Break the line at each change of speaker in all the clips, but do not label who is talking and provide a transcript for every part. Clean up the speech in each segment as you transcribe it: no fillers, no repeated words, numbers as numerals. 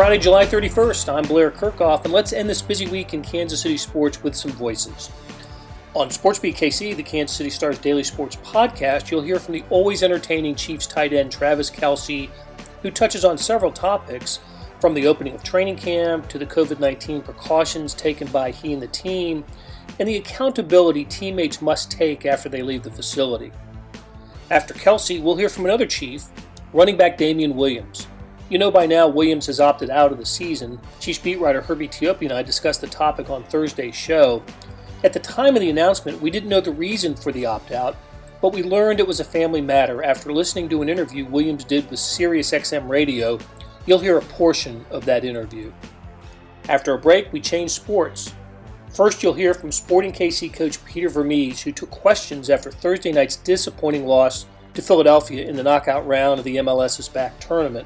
Friday, July 31st. I'm Blair Kirchhoff, and let's end this busy week in Kansas City sports with some voices. On SportsBeat KC, the Kansas City Star's daily sports podcast, you'll hear from the always entertaining Chiefs tight end Travis Kelce, who touches on several topics, from the opening of training camp to the COVID-19 precautions taken by he and the team, and the accountability teammates must take after they leave the facility. After Kelce, we'll hear from another Chief, running back Damien Williams. You know by now Williams has opted out of the season. Chiefs beat writer Herbie Teope and I discussed the topic on Thursday's show. At the time of the announcement, we didn't know the reason for the opt-out, but we learned it was a family matter after listening to an interview Williams did with Sirius XM Radio. You'll hear a portion of that interview. After a break, we change sports. First, you'll hear from Sporting KC coach Peter Vermes, who took questions after Thursday night's disappointing loss to Philadelphia in the knockout round of the MLS's back tournament.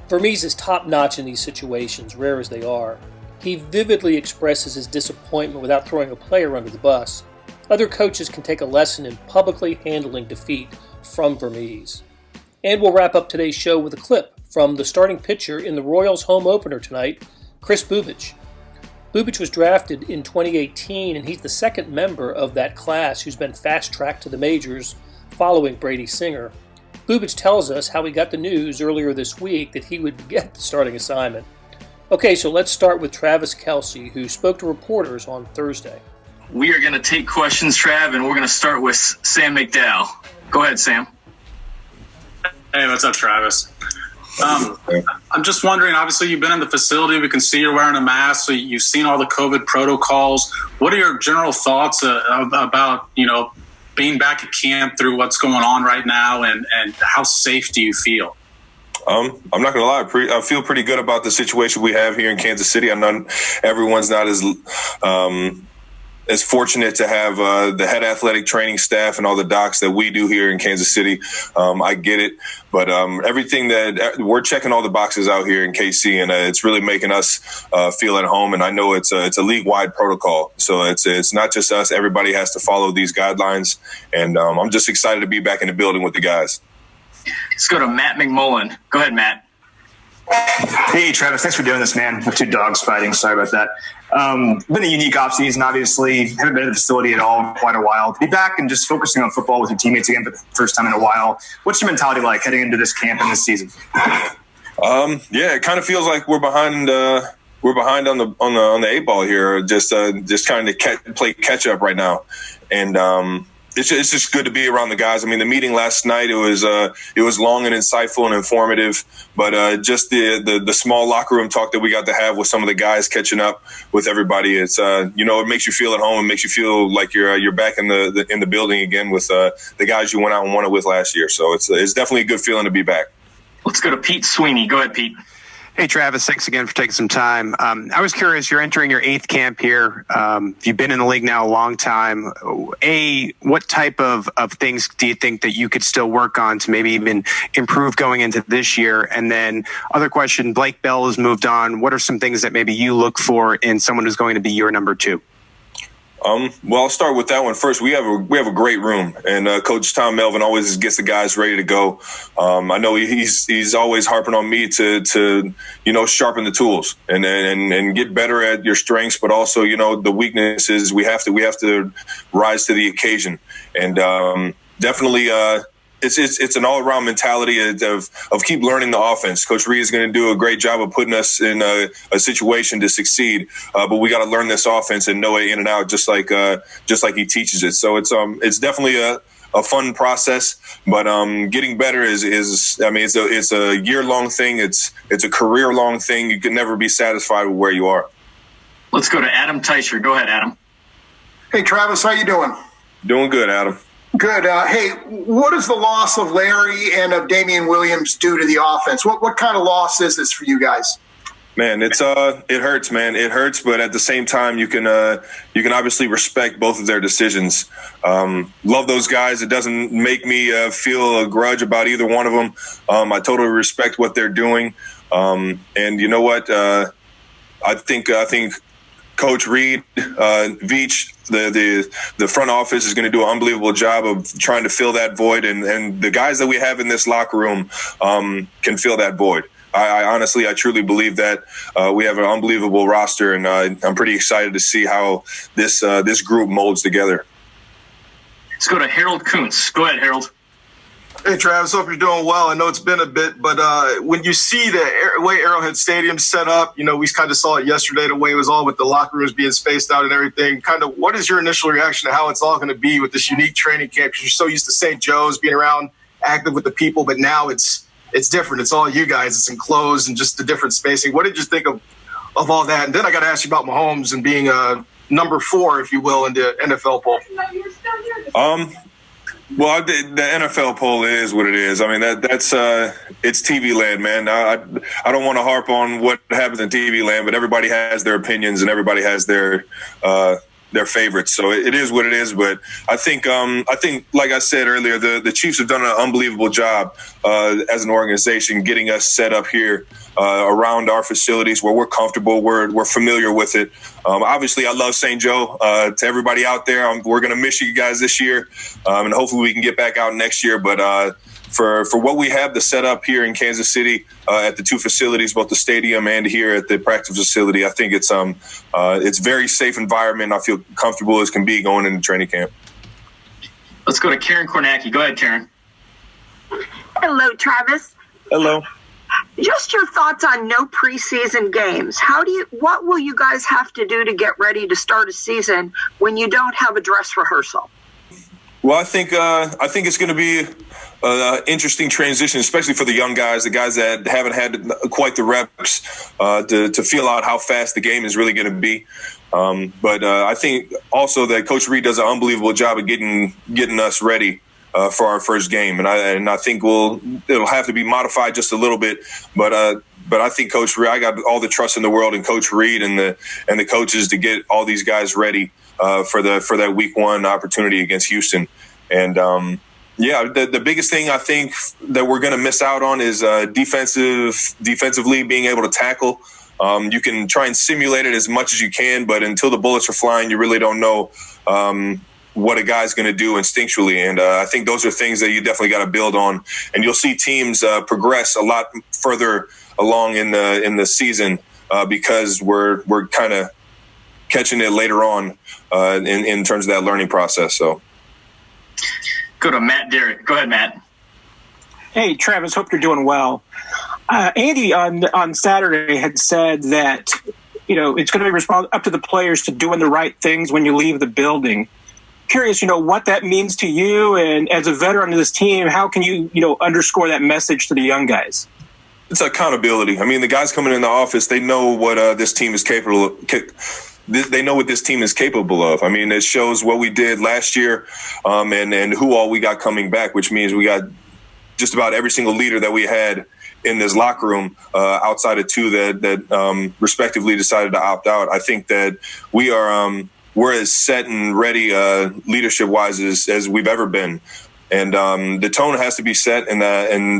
Vermes is top-notch in these situations, rare as they are. He vividly expresses his disappointment without throwing a player under the bus. Other coaches can take a lesson in publicly handling defeat from Vermes. And we'll wrap up today's show with a clip from the starting pitcher in the Royals' home opener tonight, Kris Bubic. Bubic was drafted in 2018, and he's the second member of that class who's been fast-tracked to the majors following Brady Singer. Bubic tells us how he got the news earlier this week that he would get the starting assignment. Okay, so let's start with Travis Kelce, who spoke to reporters on Thursday.
We are going to take questions, Trav, and we're going to start with Sam McDowell. Go ahead, Sam.
Hey, what's up, Travis? I'm just wondering, obviously you've been in the facility. We can see you're wearing a mask, so you've seen all the COVID protocols. What are your general thoughts about, being back at camp through what's going on right now, and how safe do you feel?
I'm not going to lie. I feel pretty good about the situation we have here in Kansas City. I know everyone's not as fortunate to have the head athletic training staff and all the docs that we do here in Kansas City. I get it, but everything that we're checking all the boxes out here in KC, and it's really making us feel at home. And I know it's a league-wide protocol, so it's not just us. Everybody has to follow these guidelines, and I'm just excited to be back in the building with the guys.
Let's go to Matt McMullen. Go ahead, Matt.
Hey, Travis, thanks for doing this, man. With two dogs fighting. Sorry about that. Been a unique offseason, obviously. Haven't been at the facility at all in quite a while. To be back and just focusing on football with your teammates again for the first time in a while, what's your mentality like heading into this camp and this season?
Yeah, it kind of feels like we're behind on the 8 ball here. Just kind of play catch up right now, and it's just good to be around the guys. I mean, the meeting last night, it was long and insightful and informative, but just the small locker room talk that we got to have with some of the guys, catching up with everybody, it's it makes you feel at home. It makes you feel like you're back in the building again with the guys you went out and won it with last year. So it's definitely a good feeling to be back.
Let's go to Pete Sweeney. Go ahead, Pete.
Hey, Travis, thanks again for taking some time. I was curious, you're entering your 8th camp here. You've been in the league now a long time. What type of things do you think that you could still work on to maybe even improve going into this year? And then other question, Blake Bell has moved on. What are some things that maybe you look for in someone who's going to be your number 2?
Well, I'll start with that one first. We have a great room, and Coach Tom Melvin always gets the guys ready to go. I know he's always harping on me to sharpen the tools and get better at your strengths, but also the weaknesses. We have to rise to the occasion, and definitely. It's an all-around mentality of keep learning the offense. Coach Reed is going to do a great job of putting us in a situation to succeed, but we got to learn this offense and know it in and out, just like he teaches it. So it's definitely a fun process, but getting better is it's a year-long thing. It's a career-long thing. You can never be satisfied with where you are.
Let's go to Adam Teicher. Go ahead, Adam.
Hey, Travis, how you doing?
Doing good, Adam.
Good. Hey, what does the loss of Larry and of Damien Williams do to the offense? What kind of loss is this for you guys?
Man, it hurts, man. It hurts, but at the same time, you can obviously respect both of their decisions. Love those guys. It doesn't make me feel a grudge about either one of them. I totally respect what they're doing. And you know what? I think Coach Reed, Veach, the front office is going to do an unbelievable job of trying to fill that void, and the guys that we have in this locker room can fill that void. I honestly, I truly believe that we have an unbelievable roster, and I'm pretty excited to see how this group molds together.
Let's go to Harold Kuntz. Go ahead, Harold.
Hey, Travis, hope you're doing well. I know it's been a bit, but when you see the way Arrowhead Stadium's set up, we kind of saw it yesterday, the way it was all with the locker rooms being spaced out and everything. Kind of what is your initial reaction to how it's all going to be with this unique training camp? Because you're so used to St. Joe's, being around, active with the people, but now it's different. It's all you guys. It's enclosed and just the different spacing. What did you think of all that? And then I got to ask you about Mahomes and being number 4, if you will, in the NFL poll.
Well, the NFL poll is what it is. I mean, that's it's TV land, man. I don't want to harp on what happens in TV land, but everybody has their opinions and everybody has their favorites. So it is what it is. But I think, like I said earlier, the Chiefs have done an unbelievable job as an organization getting us set up here around our facilities where we're comfortable, we're familiar with it. Obviously, I love St. Joe. To everybody out there, we're going to miss you guys this year, and hopefully we can get back out next year. But for what we have to set up here in Kansas City at the 2 facilities, both the stadium and here at the practice facility, I think it's very safe environment. I feel comfortable as can be going into training camp.
Let's go to Karen Kornacki. Go ahead, Karen.
Hello, Travis.
Hello.
Just your thoughts on no preseason games. What will you guys have to do to get ready to start a season when you don't have a dress rehearsal?
Well, I think it's going to be an interesting transition, especially for the young guys, the guys that haven't had quite the reps to feel out how fast the game is really going to be. But I think also that Coach Reid does an unbelievable job of getting us ready for our first game, and I think it'll have to be modified just a little bit, but I think Coach Reid, I got all the trust in the world in Coach Reid and the coaches to get all these guys ready for that week 1 opportunity against Houston. And the biggest thing I think that we're going to miss out on is defensively being able to tackle. You can try and simulate it as much as you can, but until the bullets are flying, you really don't know what a guy's going to do instinctually. And I think those are things that you definitely got to build on. And you'll see teams progress a lot further along in the season because we're kind of catching it later on in terms of that learning process. So
go to Matt Derrick. Go ahead, Matt.
Hey, Travis, hope you're doing well. Andy on Saturday had said that, it's going to be up to the players to doing the right things when you leave the building. Curious, what that means to you, and as a veteran of this team, how can you, underscore that message to the young guys?
It's accountability. I mean, the guys coming in the office, they know what this team is capable of. They know what this team is capable of. I mean, it shows what we did last year and who all we got coming back, which means we got just about every single leader that we had in this locker room outside of 2 that respectively decided to opt out. I think that we're as set and ready leadership-wise as we've ever been. And the tone has to be set and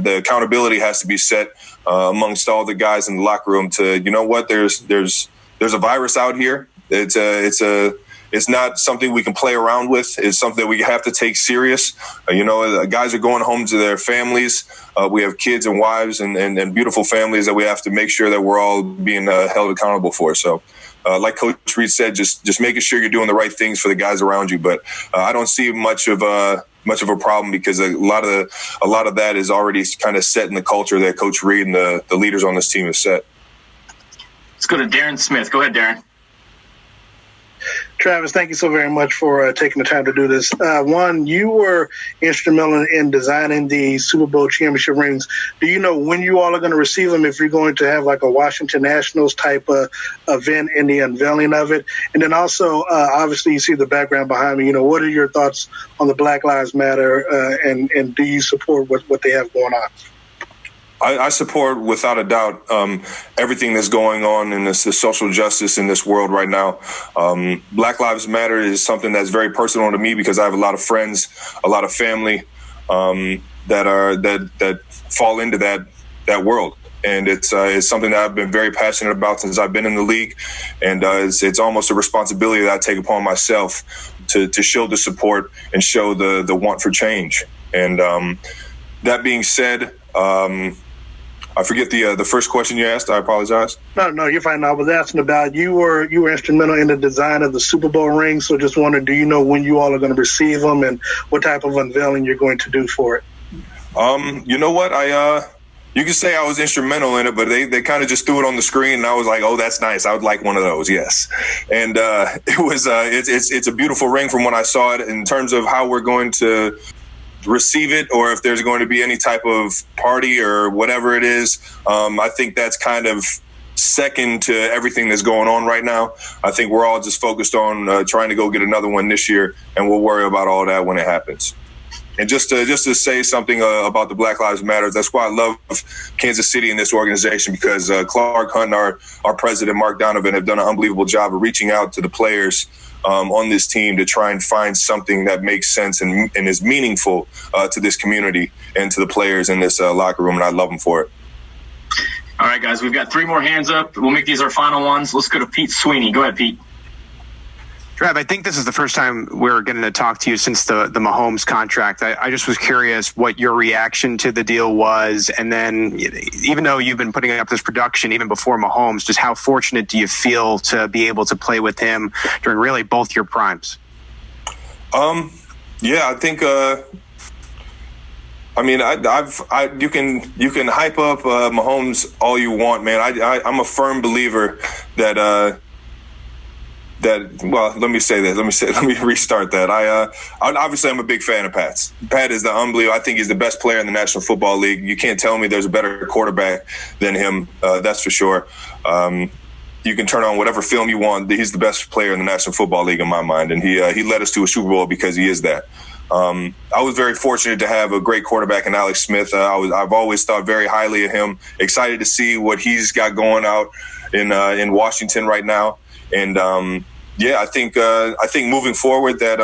the accountability has to be set amongst all the guys in the locker room to, there's a virus out here. It's not something we can play around with. It's something that we have to take serious. Guys are going home to their families. We have kids and wives and beautiful families that we have to make sure that we're all being held accountable for. So, like Coach Reid said, just making sure you're doing the right things for the guys around you. But I don't see much of a problem because a lot of that is already kind of set in the culture that Coach Reid and the leaders on this team have set.
Let's go to Darren Smith. Go ahead, Darren.
Travis, thank you so very much for taking the time to do this. One, you were instrumental in designing the Super Bowl championship rings. Do you know when you all are going to receive them, if you're going to have like a Washington Nationals type of event in the unveiling of it? And then also, obviously, you see the background behind me. What are your thoughts on the Black Lives Matter and do you support what they have going on?
I support, without a doubt, everything that's going on in this social justice in this world right now. Black Lives Matter is something that's very personal to me because I have a lot of friends, a lot of family that fall into that world. And it's something that I've been very passionate about since I've been in the league. And it's almost a responsibility that I take upon myself to show the support and show the want for change. And that being said, I forget the first question you asked. I apologize.
No, you're fine. I was asking about you were instrumental in the design of the Super Bowl ring. So just wondering, do you know when you all are going to receive them and what type of unveiling you're going to do for it?
You know what? You can say I was instrumental in it, but they kind of just threw it on the screen, and I was like, "Oh, that's nice. I would like one of those." Yes, and it was it's a beautiful ring from when I saw it. In terms of how we're going to receive it, or if there's going to be any type of party or whatever it is, I think that's kind of second to everything that's going on right now. I think we're all just focused on trying to go get another one this year, and we'll worry about all that when it happens. And just to say something about the Black Lives Matter, that's why I love Kansas City and this organization, because Clark Hunt and our president, Mark Donovan, have done an unbelievable job of reaching out to the players on this team to try and find something that makes sense and is meaningful to this community and to the players in this locker room, and I love them for it.
All right, guys, we've got 3 more hands up. We'll make these our final ones. Let's go to Pete Sweeney. Go ahead, Pete.
Trav, I think this is the first time we're getting to talk to you since the Mahomes contract. I just was curious what your reaction to the deal was. And then even though you've been putting up this production even before Mahomes, just how fortunate do you feel to be able to play with him during really both your primes?
Yeah, I think, you can hype up Mahomes all you want, man. I'm a firm believer that let me say this. Let me restart that. Obviously I'm a big fan of Pat's. Pat is the unbelievable. I think he's the best player in the National Football League. You can't tell me there's a better quarterback than him. That's for sure. You can turn on whatever film you want. He's the best player in the National Football League in my mind, and he led us to a Super Bowl because he is that. I was very fortunate to have a great quarterback in Alex Smith. I've always thought very highly of him. Excited to see what he's got going out in Washington right now. And I think moving forward that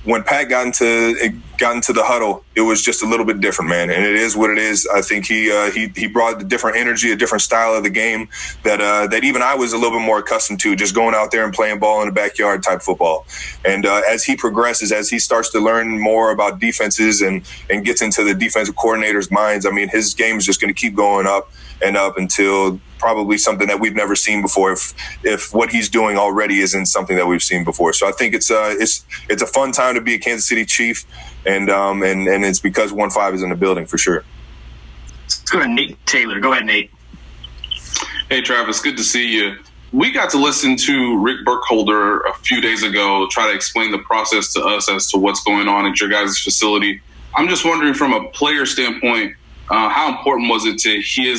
when Pat got into the huddle, it was just a little bit different, man. And it is what it is. I think he brought a different energy, a different style of the game that even I was a little bit more accustomed to, just going out there and playing ball in the backyard type football. And as he progresses, as he starts to learn more about defenses and gets into the defensive coordinators' minds, I mean, his game is just going to keep going up and up until probably something that we've never seen before, if what he's doing already isn't something that we've seen before. So I think it's a fun time to be a Kansas City Chief, and it's because 1-5 is in the building for sure.
Let's go to Nate Taylor. Go ahead, Nate.
Hey, Travis, good to see you. We got to listen to Rick Burkholder a few days ago try to explain the process to us as to what's going on at your guys' facility. I'm just wondering, from a player standpoint, how important was it to hear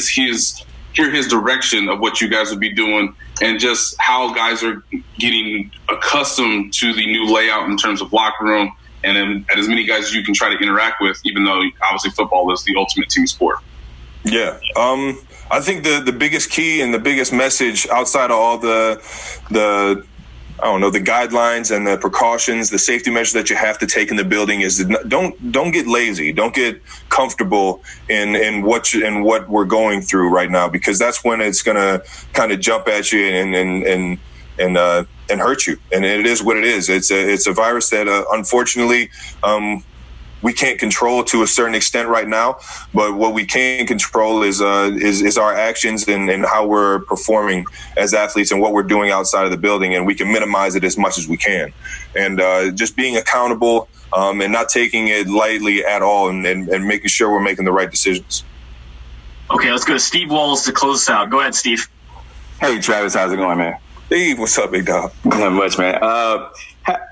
his direction of what you guys would be doing, and just how guys are getting accustomed to the new layout in terms of locker room, and then as many guys as you can try to interact with, even though obviously football is the ultimate team sport?
Yeah. I think the biggest key and the biggest message outside of all the guidelines and the precautions, the safety measures that you have to take in the building is don't get lazy. Don't get comfortable in what we're going through right now, because that's when it's going to kind of jump at you and hurt you. And it is what it is. It's a virus that unfortunately we can't control to a certain extent right now, but what we can control is our actions and how we're performing as athletes and what we're doing outside of the building, and we can minimize it as much as we can. And just being accountable and not taking it lightly at all, and making sure we're making the right decisions.
Okay, let's go to Steve Walls to close us out. Go ahead, Steve.
Hey, Travis, how's it going, man?
Steve, what's up, big dog?
Not much, man.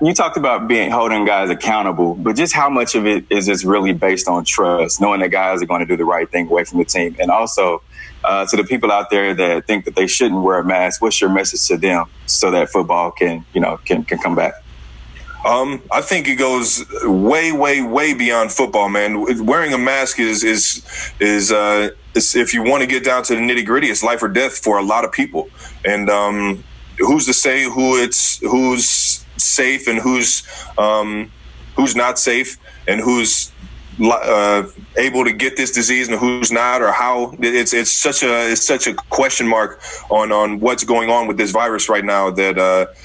You talked about holding guys accountable, but just how much of it is just really based on trust, knowing that guys are going to do the right thing away from the team? And also, to the people out there that think that they shouldn't wear a mask, what's your message to them so that football can come back?
I think it goes way, way, way beyond football, man. Wearing a mask is if you want to get down to the nitty gritty, it's life or death for a lot of people. And who's to say who's safe and who's not safe, and who's able to get this disease and who's not, or how? It's such a question mark on what's going on with this virus right now, that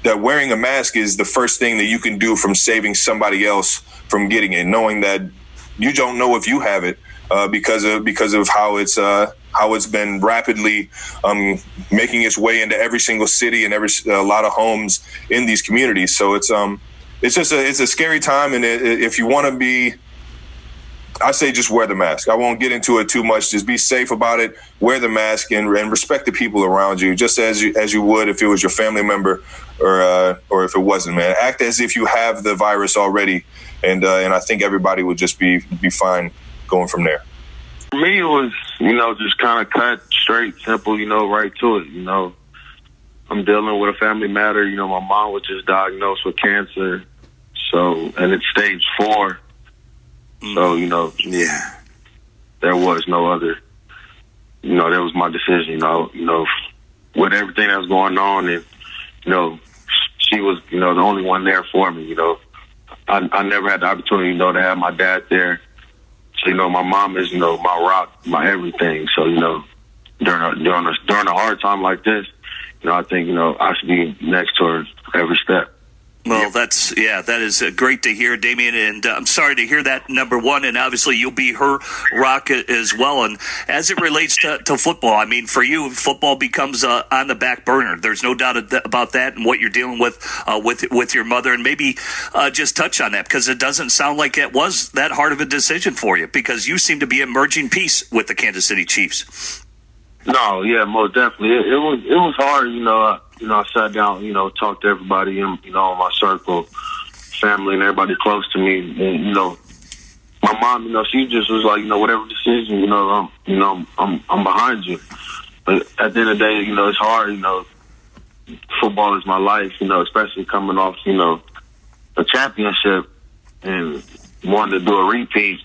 wearing a mask is the first thing that you can do from saving somebody else from getting it, knowing that you don't know if you have it. because of how it's been rapidly making its way into every single city and a lot of homes in these communities. So it's a scary time, and if you want to be, I say just wear the mask. I won't get into it too much. Just be safe about it. Wear the mask and respect the people around you, just as you would if it was your family member or if it wasn't. Man, act as if you have the virus already, and I think everybody would just be fine going from there.
For me, it was just kind of cut straight, simple, right to it. I'm dealing with a family matter. My mom was just diagnosed with cancer, and it's stage 4. So, there was no other, that was my decision, with everything that was going on. And, she was, the only one there for me, I never had the opportunity, to have my dad there. So, my mom is, my rock, my everything. So, during a hard time like this, I think, I should be next to her every step.
Well, that is great to hear, Damien, and I'm sorry to hear that, number one, and obviously you'll be her rock as well. And as it relates to football, I mean, for you, football becomes on the back burner. There's no doubt about that, and what you're dealing with your mother, and maybe just touch on that, because it doesn't sound like it was that hard of a decision for you, because you seem to be emerging peace with the Kansas City Chiefs.
No, yeah, most definitely. It was hard, I sat down, talked to everybody in, my circle, family and everybody close to me. And, my mom, she just was like, whatever decision, I'm behind you. But at the end of the day, it's hard, football is my life, especially coming off, a championship and wanting to do a repeat,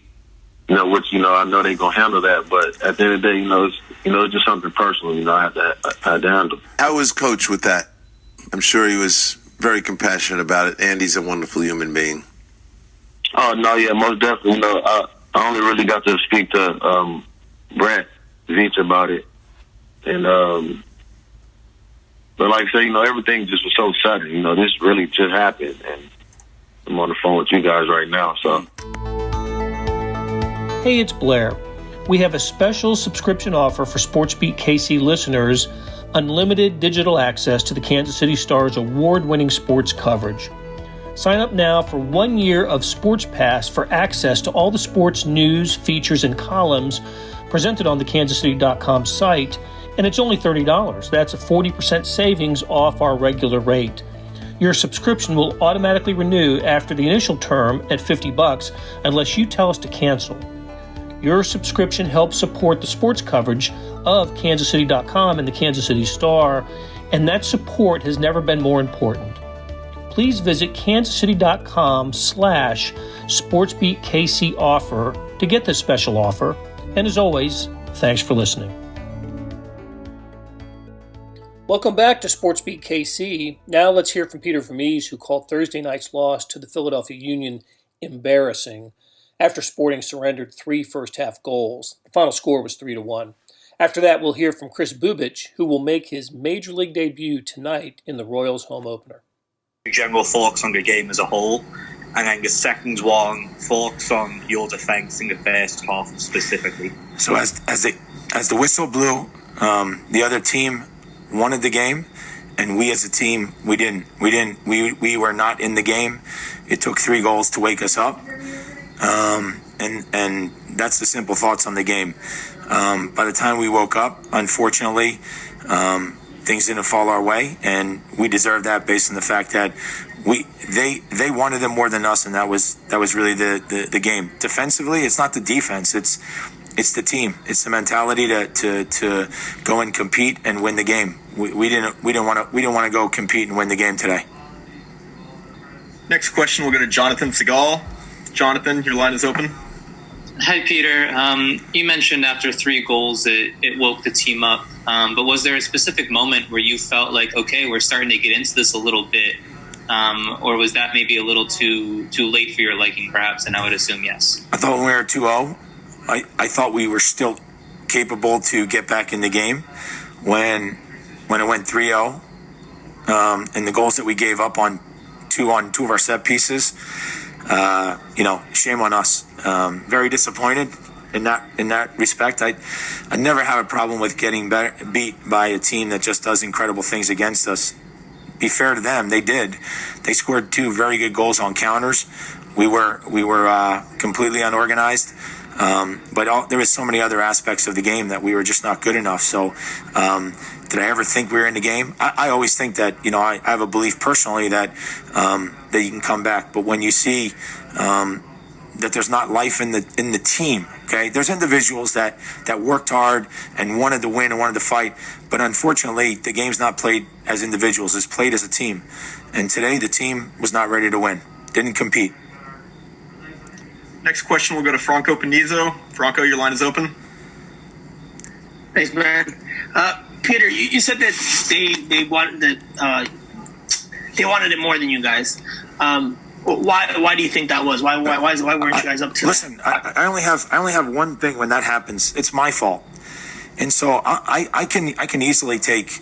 which, I know they're going to handle that. But at the end of the day, it's just something personal, I had to handle.
How was Coach with that? I'm sure he was very compassionate about it. Andy's a wonderful human being.
Oh, no, yeah, most definitely. I only really got to speak to Brett Veach about it. And, but like I say, everything just was so sudden. This really just happened. And I'm on the phone with you guys right now, so.
Hey, it's Blair. We have a special subscription offer for SportsBeat KC listeners, unlimited digital access to the Kansas City Star's award-winning sports coverage. Sign up now for 1 year of Sports Pass for access to all the sports news, features, and columns presented on the kansascity.com site, and it's only $30. That's a 40% savings off our regular rate. Your subscription will automatically renew after the initial term at $50 unless you tell us to cancel. Your subscription helps support the sports coverage of kansascity.com and the Kansas City Star, and that support has never been more important. Please visit kansascity.com/SportsBeatKC offer to get this special offer. And as always, thanks for listening. Welcome back to SportsBeat KC. Now let's hear from Peter Vermes, who called Thursday night's loss to the Philadelphia Union embarrassing after Sporting surrendered 3 first-half goals. The final score was 3-1. After that, we'll hear from Kris Bubic, who will make his Major League debut tonight in the Royals home opener.
General thoughts on the game as a whole, and then the second one, thoughts on your defense in the first half specifically.
So as the whistle blew, the other team wanted the game, and we as a team, we didn't. We were not in the game. It took 3 goals to wake us up. And that's the simple thoughts on the game. By the time we woke up, unfortunately, things didn't fall our way, and we deserved that based on the fact that they wanted them more than us, and that was really the game. Defensively, it's not the defense; it's the team. It's the mentality to go and compete and win the game. We didn't want to go compete and win the game today.
Next question, we'll go to Jonathan Segal. Jonathan, your line is open.
Hi, Peter. You mentioned after 3 goals it woke the team up. But was there a specific moment where you felt like, okay, we're starting to get into this a little bit? Or was that maybe a little too late for your liking, perhaps? And I would assume yes.
I thought when we were 2-0, I thought we were still capable to get back in the game. When it went 3-0, and the goals that we gave up on two of our set pieces, shame on us. Very disappointed. in that respect. I never have a problem with getting beat by a team that just does incredible things against us. Be fair to them, they did. They scored 2 very good goals on counters. We were completely unorganized. But there was so many other aspects of the game that we were just not good enough. So did I ever think we were in the game? I always think that, I have a belief personally that you can come back. But when you see that there's not life in the team, okay? There's individuals that worked hard and wanted to win and wanted to fight. But unfortunately, the game's not played as individuals. It's played as a team. And today, the team was not ready to win. Didn't compete.
Next question will go to Franco Panizo. Franco, your line is open.
Thanks, man. Peter, you said that they wanted it more than you guys. Why do you think that was? Why weren't you guys up to?
Listen, I only have one thing when that happens. It's my fault, and so I can easily take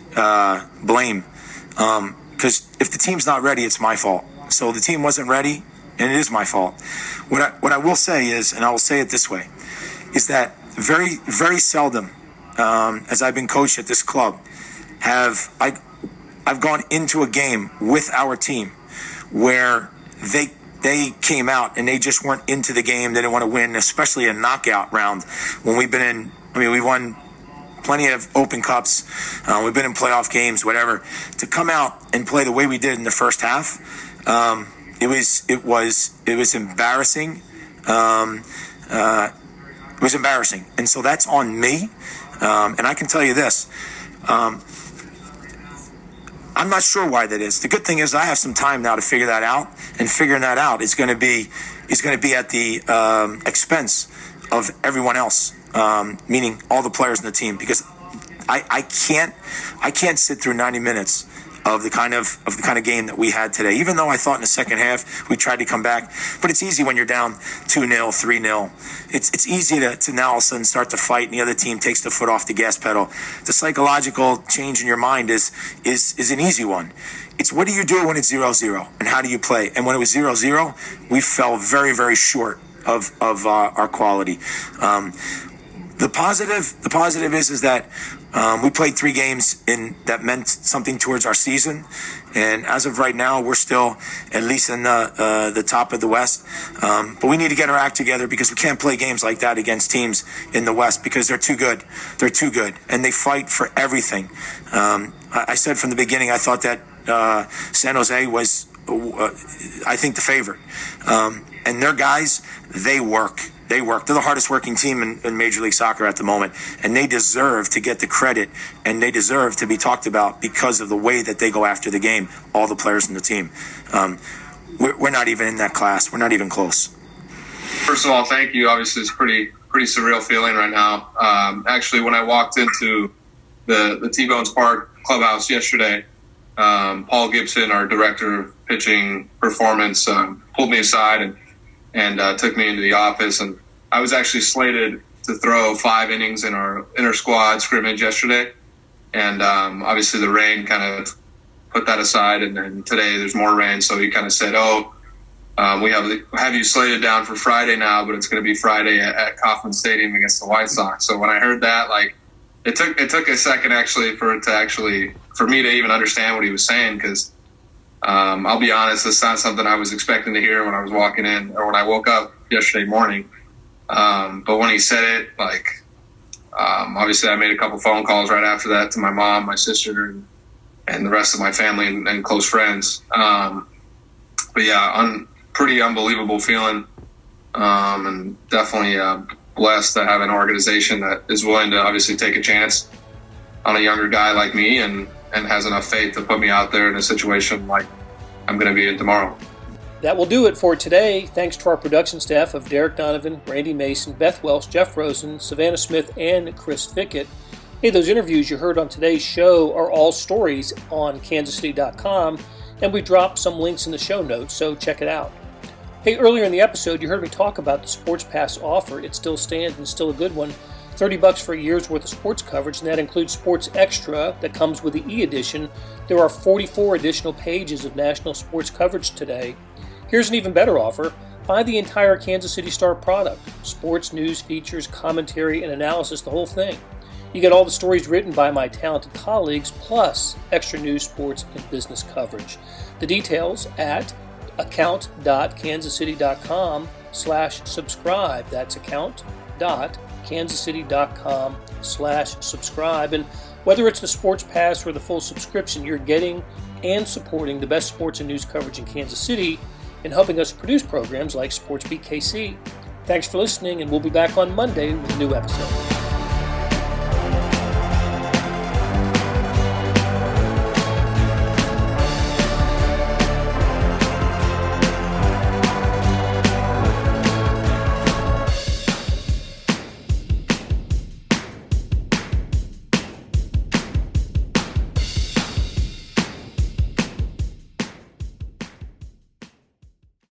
blame because if the team's not ready, it's my fault. So the team wasn't ready, and it is my fault. What I will say is, and I will say it this way, is that very, very seldom, as I've been coached at this club, I've gone into a game with our team where they came out and they just weren't into the game. They didn't want to win, especially a knockout round. When we've been in, we won plenty of Open Cups. We've been in playoff games, whatever. To come out and play the way we did in the first half, it was embarrassing. It was embarrassing, and so that's on me. And I can tell you this. I'm not sure why that is. The good thing is I have some time now to figure that out, and figuring that out is going to be at the expense of everyone else, meaning all the players in the team, because I can't sit through 90 minutes of the kind of game that we had today. Even though I thought in the second half we tried to come back, but it's easy when you're down 2-0, 3-0. It's easy to now all of a sudden start to fight, and the other team takes the foot off the gas pedal. The psychological change in your mind is an easy one. It's what do you do when it's 0-0, and how do you play? And when it was 0-0, we fell very, very short of our quality. The positive is that we played 3 games that meant something towards our season, and as of right now, we're still at least in the top of the West. But we need to get our act together, because we can't play games like that against teams in the West, because they're too good. They're too good, and they fight for everything. I said from the beginning I thought that San Jose was, I think, the favorite. And their guys, they work. They're the hardest working team in Major League Soccer at the moment, and they deserve to get the credit, and they deserve to be talked about because of the way that they go after the game, all the players in the team. We're not even in that class. We're not even close.
First of all, thank you. Obviously, it's pretty surreal feeling right now. Actually, when I walked into the T-Bones Park clubhouse yesterday, Paul Gibson, our director of pitching performance, pulled me aside and took me into the office, and I was actually slated to throw 5 innings in our inter-squad scrimmage yesterday, and obviously the rain kind of put that aside, and then today there's more rain, so he kind of said, we have you slated down for Friday now, but it's going to be Friday at Kauffman Stadium against the White Sox. So when I heard that, it took a second actually for me to even understand what he was saying, because I'll be honest, it's not something I was expecting to hear when I was walking in or when I woke up yesterday morning. But when he said it, obviously I made a couple phone calls right after that to my mom, my sister, and the rest of my family and close friends. But yeah, pretty unbelievable feeling, and definitely blessed to have an organization that is willing to obviously take a chance on a younger guy like me and has enough faith to put me out there in a situation like I'm going to be in tomorrow.
That will do it for today. Thanks to our production staff of Derek Donovan, Randy Mason, Beth Welsh, Jeff Rosen, Savannah Smith, and Chris Fickett. Hey, those interviews you heard on today's show are all stories on kansascity.com, and we dropped some links in the show notes, so check it out. Hey, earlier in the episode, you heard me talk about the Sports Pass offer. It still stands and still a good one. $30 for a year's worth of sports coverage, and that includes Sports Extra that comes with the e-edition. There are 44 additional pages of national sports coverage today. Here's an even better offer. Buy the entire Kansas City Star product. Sports, news, features, commentary, and analysis, the whole thing. You get all the stories written by my talented colleagues, plus extra news, sports, and business coverage. The details at account.kansascity.com/subscribe. That's account.kansascity.com/subscribe. And whether it's the Sports Pass or the full subscription, you're getting and supporting the best sports and news coverage in Kansas City and helping us produce programs like SportsBeat KC. Thanks for listening, and we'll be back on Monday with a new episode.